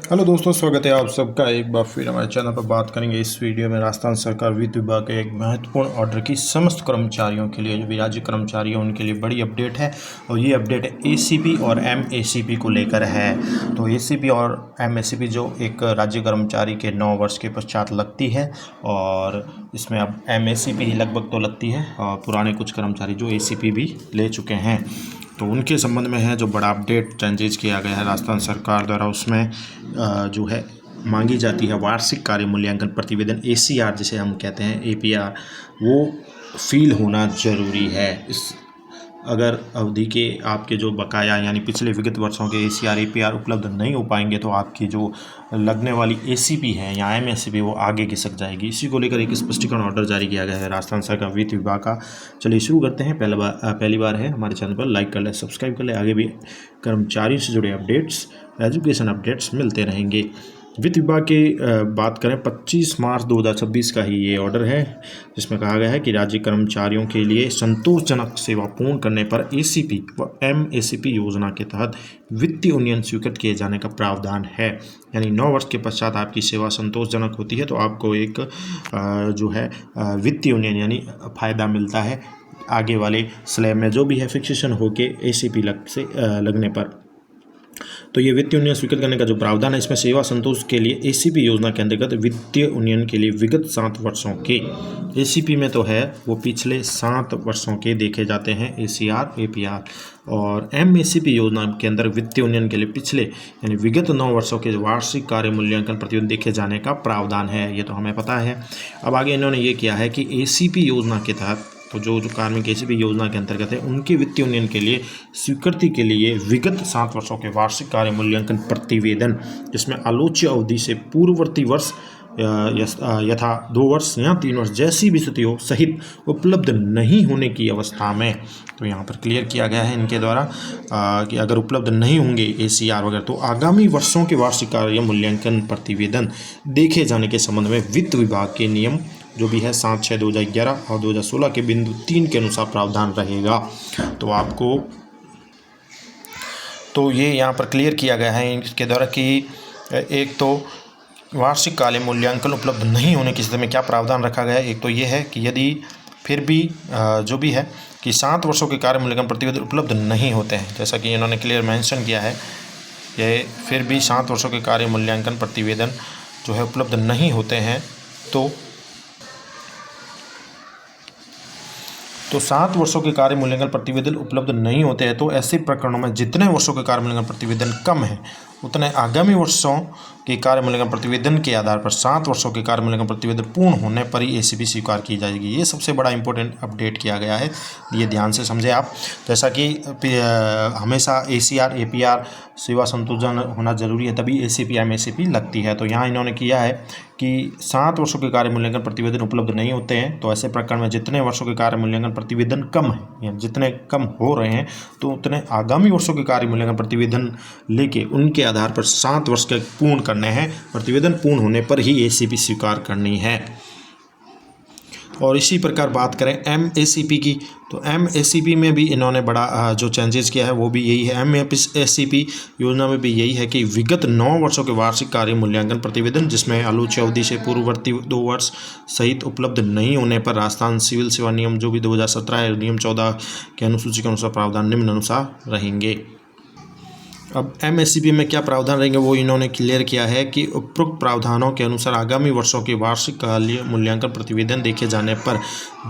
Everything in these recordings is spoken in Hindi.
हेलो दोस्तों, स्वागत है आप सबका एक बार फिर हमारे चैनल पर। बात करेंगे इस वीडियो में राजस्थान सरकार वित्त विभाग के एक महत्वपूर्ण ऑर्डर की समस्त कर्मचारियों के लिए, जो भी राज्य कर्मचारी हैं उनके लिए बड़ी अपडेट है। और ये अपडेट एसीपी और एमएसीपी को लेकर है। तो एसीपी और एमएसीपी जो एक राज्य कर्मचारी के 9 वर्ष के पश्चात लगती है, और इसमें अब एमएसीपी ही लगभग तो लगती है, और पुराने कुछ कर्मचारी जो एसीपी भी ले चुके हैं, तो उनके संबंध में है जो बड़ा अपडेट चेंजेज किया गया है राजस्थान सरकार द्वारा। उसमें जो है मांगी जाती है वार्षिक कार्य मूल्यांकन प्रतिवेदन एसीआर, जिसे हम कहते हैं एपीआर, वो फील होना ज़रूरी है। इस अगर अवधि के आपके जो बकाया यानी पिछले विगत वर्षों के एसीआर एपीआर उपलब्ध नहीं हो पाएंगे, तो आपकी जो लगने वाली एसीपी है या एमएसीपी वो आगे खिसक जाएगी। इसी को लेकर एक स्पष्टीकरण ऑर्डर जारी किया गया है राजस्थान सरकार वित्त विभाग का। चलिए शुरू करते हैं। पहली बार है हमारे चैनल पर, लाइक कर ले, सब्सक्राइब कर ले। आगे भी कर्मचारियों से जुड़े अपडेट्स, एजुकेशन अपडेट्स मिलते रहेंगे। वित्त विभाग की बात करें, 25 मार्च 2026 का ही ये ऑर्डर है, जिसमें कहा गया है कि राज्य कर्मचारियों के लिए संतोषजनक सेवा पूर्ण करने पर एसीपी व एमएसीपी योजना के तहत वित्तीय उन्नयन स्वीकृत किए जाने का प्रावधान है। यानी 9 वर्ष के पश्चात आपकी सेवा संतोषजनक होती है तो आपको एक जो है वित्तीय उन्नयन यानी फ़ायदा मिलता है आगे वाले स्लैब में, जो भी है फिक्सेशन होके एसीपी लगने पर। तो ये वित्तीय उन्नयन स्वीकृत करने का जो प्रावधान है, इसमें सेवा संतोष के लिए एसीपी योजना के अंतर्गत वित्तीय उन्नयन के लिए विगत 7 वर्षों के, एसीपी में तो है वो पिछले 7 वर्षों के देखे जाते हैं एसीआर एपीआर, और एमएसीपी योजना के अंदर वित्तीय उन्नयन के लिए पिछले यानी विगत 9 वर्षों के वार्षिक कार्य मूल्यांकन प्रतिवेदन देखे जाने का प्रावधान है। ये तो हमें पता है। अब आगे इन्होंने ये किया है कि एसीपी योजना के तहत तो जो कार्मिक एसीपी योजना के अंतर्गत है उनके वित्तीय उन्नयन के लिए स्वीकृति के लिए विगत 7 वर्षों के वार्षिक कार्य मूल्यांकन प्रतिवेदन, जिसमें आलोच्य अवधि से पूर्ववर्ती वर्ष यथा 2 वर्ष या 3 वर्ष जैसी भी स्थिति हो सहित उपलब्ध नहीं होने की अवस्था में, तो यहाँ पर क्लियर किया गया है इनके द्वारा कि अगर उपलब्ध नहीं होंगे एसीआर वगैरह, तो आगामी वर्षों के वार्षिक कार्य मूल्यांकन प्रतिवेदन देखे जाने के संबंध में वित्त विभाग के नियम जो भी है 7/6/2011 और 2016 के बिंदु 3 के अनुसार प्रावधान रहेगा। तो आपको तो ये यहाँ पर क्लियर किया गया है इसके द्वारा कि एक तो वार्षिक कार्य मूल्यांकन उपलब्ध नहीं होने की स्थिति में क्या प्रावधान रखा गया है। एक तो ये है कि यदि फिर भी जो भी है कि 7 वर्षों के कार्य मूल्यांकन प्रतिवेदन उपलब्ध नहीं होते हैं, जैसा कि इन्होंने क्लियर मेंशन किया है, ये फिर भी 7 वर्षों के कार्य मूल्यांकन प्रतिवेदन जो है उपलब्ध नहीं होते हैं, तो 7 वर्षों के कार्य मूल्यांकन प्रतिवेदन उपलब्ध नहीं होते हैं, तो ऐसे प्रकरणों में जितने वर्षों के कार्य मूल्यांकन प्रतिवेदन कम है, उतने आगामी वर्षों के कार्य मूल्यांकन प्रतिवेदन के आधार पर 7 वर्षों के कार्य मूल्यांकन प्रतिवेदन पूर्ण होने पर ही एसीपी स्वीकार की जाएगी। ये सबसे बड़ा इंपॉर्टेंट अपडेट किया गया है, ये ध्यान से समझे आप। जैसा कि हमेशा एसीआर एपीआर सेवा संतोषजनक होना जरूरी है, तभी एसीपी एमएसीपी लगती है। तो यहाँ इन्होंने किया है कि 7 वर्षों के कार्य मूल्यांकन प्रतिवेदन उपलब्ध नहीं होते हैं, तो ऐसे प्रकरण में जितने वर्षों के कार्य मूल्यांकन प्रतिवेदन कम है या जितने कम हो रहे हैं, तो उतने आगामी वर्षों के कार्य मूल्यांकन प्रतिवेदन लेके उनके आधार पर 7 वर्ष के पूर्ण करने हैं। प्रतिवेदन पूर्ण होने पर ही एसीपी स्वीकार करनी है। और इसी प्रकार बात करें एमएसीपी की, तो एमएसीपी में भी इन्होंने बड़ा जो चेंजेस किया है वो भी यही है। एमएसीपी योजना में भी यही है कि विगत 9 वर्षों के वार्षिक कार्य मूल्यांकन प्रतिवेदन जिसमें आलोच्य अवधि से पूर्ववर्ती 2 वर्ष सहित उपलब्ध नहीं होने पर राजस्थान सिविल सेवा नियम जो भी 2017 है, नियम 14 के अनुसूची के अनुसार प्रावधान निम्न अनुसार रहेंगे। अब एमएसीपी में क्या प्रावधान रहेंगे वो इन्होंने क्लियर किया है कि उपरोक्त प्रावधानों के अनुसार आगामी वर्षों के वार्षिक कार्य मूल्यांकन प्रतिवेदन देखे जाने पर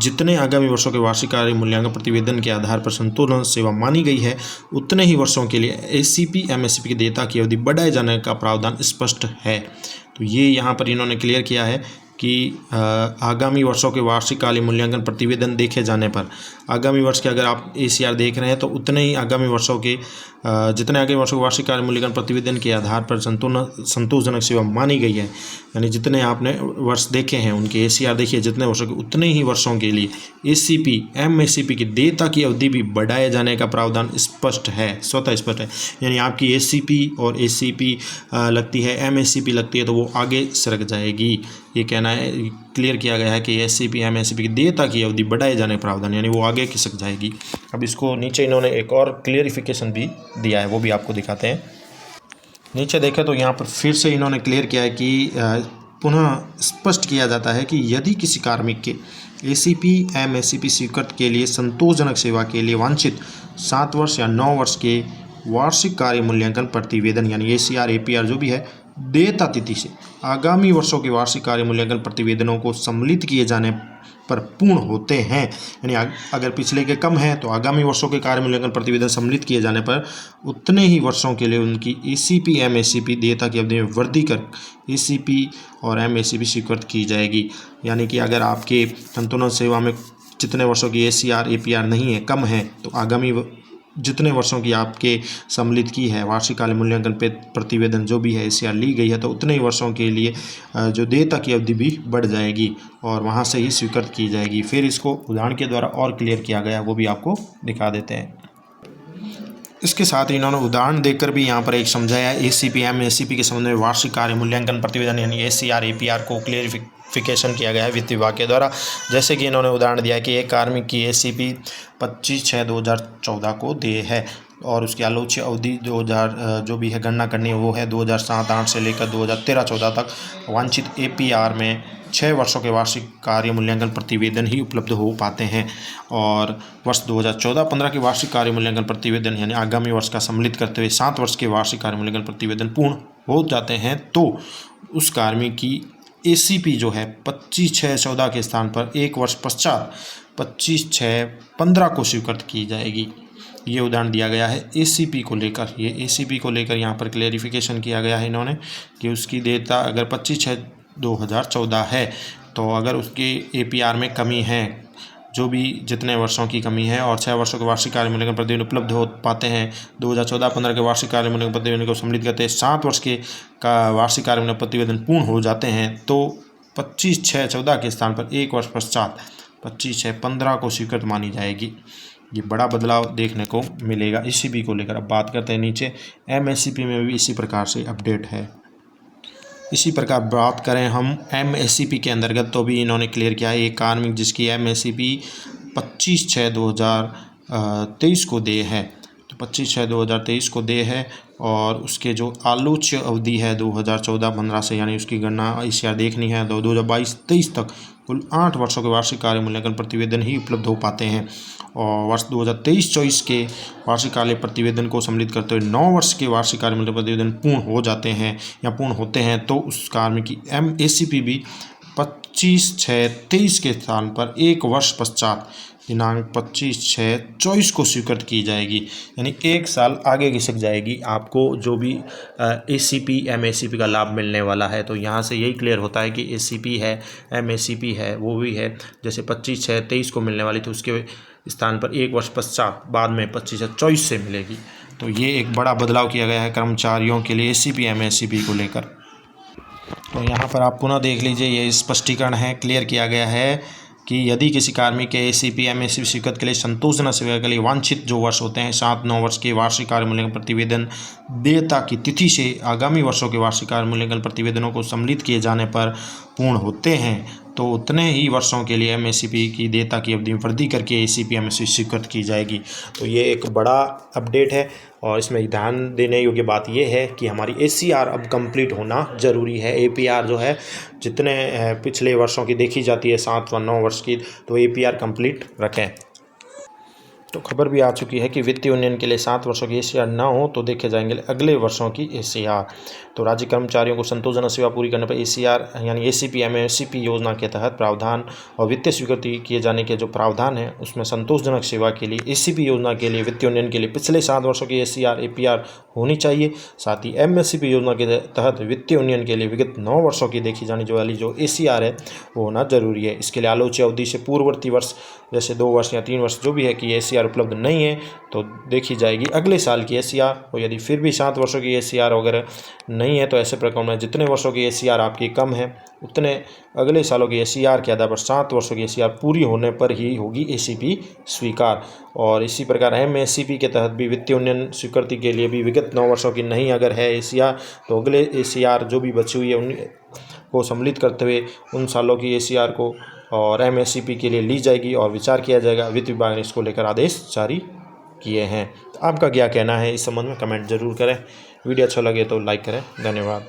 जितने आगामी वर्षों के वार्षिक कार्य मूल्यांकन प्रतिवेदन के आधार पर संतोषजनक सेवा मानी गई है, उतने ही वर्षों के लिए एसीपी एमएसीपी की देयता की अवधि बढ़ाए जाने का प्रावधान स्पष्ट है। तो ये यहाँ पर इन्होंने क्लियर किया है कि आगामी वर्षों के वार्षिक कार्य मूल्यांकन प्रतिवेदन देखे जाने पर आगामी वर्ष के अगर आप एसीआर देख रहे हैं, तो उतने ही आगामी वर्षों के जितने आगामी वर्षों के वार्षिक कार्य मूल्यांकन प्रतिवेदन के आधार पर संतोषजनक सेवा मानी गई है, यानी जितने आपने वर्ष देखे हैं उनके एसीआर देखिए जितने वर्षों के, उतने ही वर्षों के लिए एसीपी एमएसीपी की देयता की अवधि भी बढ़ाए जाने का प्रावधान स्पष्ट है, स्वतः स्पष्ट है। यानी आपकी एसीपी और एसीपी लगती है, एमएसीपी लगती है, तो वो आगे सरक जाएगी। ये कहना है, क्लियर किया गया है कि एसीपी एमएसीपी की देयता की अवधि बढ़ाए जाने का प्रावधान, यानी वो आगे खिसक जाएगी। अब इसको नीचे इन्होंने एक और क्लियरिफिकेशन भी दिया है, वो भी आपको दिखाते हैं। नीचे देखें तो यहाँ पर फिर से इन्होंने क्लियर किया है कि पुनः स्पष्ट किया जाता है कि यदि किसी कार्मिक के एसीपी एमएससीपी स्वीकृत के लिए संतोषजनक सेवा के लिए वांछित 7 वर्ष या 9 वर्ष के वार्षिक कार्य मूल्यांकन प्रतिवेदन यानी एसीआर एपीआर जो भी है देयता तिथि से आगामी वर्षों के वार्षिक कार्य मूल्यांकन प्रतिवेदनों को सम्मिलित किए जाने पर पूर्ण होते हैं, यानी अगर पिछले के कम है तो आगामी वर्षों के कार्य मूल्यांकन प्रतिवेदन सम्मिलित किए जाने पर उतने ही वर्षों के लिए उनकी एसीपी एमएससीपी देयता की अवधि में वृद्धि कर एसीपी और एमएससीपी स्वीकृत की जाएगी। यानी कि अगर आपके संतुलन सेवा में जितने वर्षों की एसीआर एपीआर नहीं है, कम है, तो आगामी जितने वर्षों की आपके सम्मिलित की है वार्षिक कार्य मूल्यांकन पे प्रतिवेदन जो भी है एसीआर ली गई है, तो उतने ही वर्षों के लिए जो देयता की अवधि भी बढ़ जाएगी और वहाँ से ही स्वीकृत की जाएगी। फिर इसको उदाहरण के द्वारा और क्लियर किया गया है, वो भी आपको दिखा देते हैं। इसके साथ इन्होंने उदाहरण देकर भी यहाँ पर एक समझाया एसीपी एमएससीपी के संबंध में वार्षिक कार्य मूल्यांकन प्रतिवेदन यानी एसीआर एपीआर को क्लियरिफिकेशन किया गया है वित्त विभाग के द्वारा। जैसे कि इन्होंने उदाहरण दिया कि एक कार्मिक की एसीपी 25/6/2014 को देय है और उसकी आलोच्य अवधि 2000 जो भी है गणना करनी है वो है 2007-8 से लेकर 2013-14 तक। वांछित एपीआर में 6 वर्षों के वार्षिक कार्य मूल्यांकन प्रतिवेदन ही उपलब्ध हो पाते हैं और वर्ष 2014-15 के वार्षिक कार्य मूल्यांकन प्रतिवेदन यानी आगामी वर्ष का सम्मिलित करते हुए 7 वर्ष के वार्षिक कार्य मूल्यांकन प्रतिवेदन पूर्ण हो जाते हैं तो उस कार्मिक की एसीपी जो है 25/6/14 के स्थान पर 1 वर्ष पश्चात 25/6/15 को स्वीकृत की जाएगी। ये उदाहरण दिया गया है एसीपी को लेकर। ये एसीपी को लेकर यहाँ पर क्लेरिफिकेशन किया गया है इन्होंने कि उसकी देयता अगर 25/6/2014 है तो अगर उसके एपीआर में कमी है जो भी जितने वर्षों की कमी है और 6 वर्षों के वार्षिक कार्य मूल्यांकन प्रतिवेदन उपलब्ध हो पाते हैं 2014-15 के वार्षिक कार्य मूल्यांकन प्रतिवेदन को सम्मिलित करते हैं 7 वर्ष के का वार्षिक कार्य मूल्यांकन प्रतिवेदन पूर्ण हो जाते हैं तो 25/6/14 के स्थान पर 1 वर्ष पश्चात 25/6/15 को स्वीकृत मानी जाएगी। ये बड़ा बदलाव देखने को मिलेगा एसीपी को लेकर। अब बात करते हैं नीचे एमएससीपी में भी इसी प्रकार से अपडेट है। इसी प्रकार बात करें हम एमएससीपी के अंतर्गत तो भी इन्होंने क्लियर किया है एक कार्मिक जिसकी एमएससीपी 25/6/2023 को देय है तो 25/6/2023 को देय है और उसके जो आलोच्य अवधि है 2014-15 से यानी उसकी गणना एसीआर देखनी है तो 2022-23 तक कुल 8 वर्षों के वार्षिक कार्य मूल्यांकन प्रतिवेदन ही उपलब्ध हो पाते हैं और वर्ष 2023-24 के वार्षिक कार्य प्रतिवेदन को सम्मिलित करते हुए 9 वर्ष के वार्षिक कार्य मूल्यांकन प्रतिवेदन पूर्ण हो जाते हैं या पूर्ण होते हैं तो उस कार्मिक की एमएससीपी भी 25/6/23 के स्थान पर 1 वर्ष पश्चात दिनांक 25/6/24 को स्वीकृत की जाएगी। यानी 1 साल आगे खिसक जाएगी आपको जो भी एसीपी एमएससीपी का लाभ मिलने वाला है। तो यहाँ से यही क्लियर होता है कि एसीपी है एमएससीपी है वो भी है जैसे 25/6/23 को मिलने वाली थी उसके स्थान पर 1 वर्ष पश्चात बाद में 25/6/24 से मिलेगी। तो ये एक बड़ा बदलाव किया गया है कर्मचारियों के लिए एसीपी एमएससीपी को लेकर। तो यहाँ पर आप पुनः देख लीजिए ये स्पष्टीकरण है क्लियर किया गया है कि यदि किसी कार्मिक के एसीपी एमएससीपी स्वीकृत के लिए संतोषजनक सेवा के लिए वांछित जो वर्ष होते हैं 7-9 वर्ष के वार्षिक कार्य मूल्यांकन प्रतिवेदन देयता की तिथि से आगामी वर्षों के वार्षिक कार्य मूल्यांकन प्रतिवेदनों को सम्मिलित किए जाने पर पूर्ण होते हैं तो उतने ही वर्षों के लिए एमएससीपी की देयता की अवधि में वृद्धि करके एसीपी एमएससीपी स्वीकृत की जाएगी। तो ये एक बड़ा अपडेट है और इसमें ध्यान देने योग्य बात यह है कि हमारी एसीआर अब कंप्लीट होना ज़रूरी है। एपीआर जो है जितने पिछले वर्षों की देखी जाती है 7 व 9 वर्ष की तो एपीआर कंप्लीट रखें। तो खबर भी आ चुकी है कि वित्तीय यूनियन के लिए 7 वर्षों की एसीआर ना हो तो देखे जाएंगे अगले वर्षों की एसीआर। तो राज्य कर्मचारियों को संतोषजनक सेवा पूरी करने पर एसीआर यानी एसीपी एमएससीपी योजना के तहत प्रावधान और वित्तीय स्वीकृति किए जाने के जो प्रावधान है उसमें संतोषजनक सेवा के लिए एसीपी योजना के लिए वित्तीय यूनियन के लिए पिछले 7 वर्षों की एसीआर एपीआर होनी चाहिए। साथ ही एमएससीपी योजना के तहत वित्तीय यूनियन के लिए विगत 9 वर्षों की देखी जाने वाली जो एसीआर है वो होना जरूरी है। इसके लिए आलोच्य अवधि से पूर्ववर्ती वर्ष जैसे 2 वर्ष या 3 वर्ष जो भी है कि एसीआर उपलब्ध नहीं है तो देखी जाएगी अगले साल की एसीआर। और यदि फिर भी 7 वर्षों की एसीआर वगैरह नहीं है तो ऐसे प्रकार में जितने वर्षों की एसीआर आपकी कम है उतने अगले सालों की एसीआर के आधार पर 7 वर्षों की एसीआर पूरी होने पर ही होगी एसीपी स्वीकार। और इसी प्रकार एमएससीपी के तहत भी वित्तीय यूनियन स्वीकृति के लिए भी विगत 9 वर्षों की नहीं अगर है एसीआर तो अगले एसीआर जो भी बची हुई है उन को सम्मिलित करते हुए उन सालों की एसीआर को और एमएससीपी के लिए ली जाएगी और विचार किया जाएगा। वित्त विभाग ने इसको लेकर आदेश जारी किए हैं। तो आपका क्या कहना है इस संबंध में कमेंट जरूर करें। वीडियो अच्छा लगे तो लाइक करें। धन्यवाद।